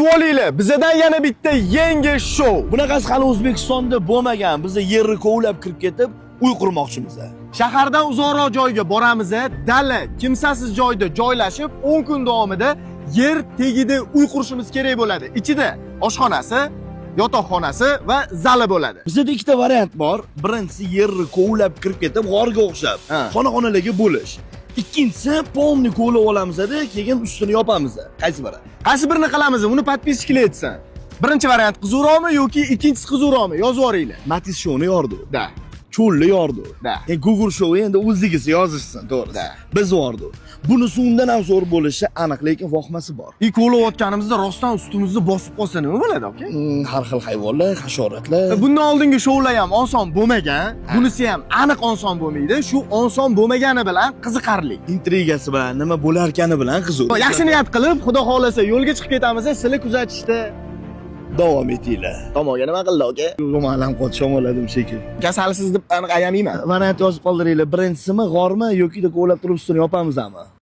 Kutib olinglar, bizdan yana bitta yangi shou. Bunaqasi hali O'zbekistonda bo'lmagan. Biz yerni kovlab kirib ketib, uy qurmoqchimiz. Shahardan uzoqroq joyga boramiz, dala, kimsasiz joyda joylashib, 10 kun davomida yer tagida uy qurishimiz kerak bo'ladi. Ichida oshxonasi, yotoqxonasi va zali bo'ladi. Bizda ikkita variant bor. Birinchisi yerni kovlab kirib ketib, g'orga o'xshab, xona-xonalarga bo'lish. Ikkinchisi polni kovlab olamiz-da, keyin ustini yopamiz. Qaysi biri? Qaysi birini qilamiz? Uni podpiskchilar aytsin. Birinchi variant qizuvroqmi yoki ikkinchisi qizuvroqmi? Yozib yuboringlar. Matiz showni yordi. Da. Cho'lli yordi. Da. Google show endi o'zligisi yozishsin, to'g'ri. Da. Biz yordi. Bunisi undan ham zo'r bo'lishi aniq, lekin vohmasi bor. Kovlayotganimizda rostdan ustimizni bosib qolsa nima bo'ladi, aka? Har xil hayvonlar, hasharotlar. Bundan oldingi shoular ham oson bo'lmagan, bunisi ham aniq oson bo'lmaydi. Shu oson bo'lmagani bilan qiziqarli. Intrigasi bilan, nima bo'larkani bilan qiziq. Yaxshi niyat qilib, xudo xolasa yo'lga chiqib ketamiz, sizlar kuzatishda davom etinglar. tomonga nima qildi, aka? Ro'malam qotisham oladim shekilli. Kasalsiz deb aniq ayamayman. Variant yozib qoldiringlar. Birinchisimi g'ormi yoki kovlab turib ustini yopamizmi?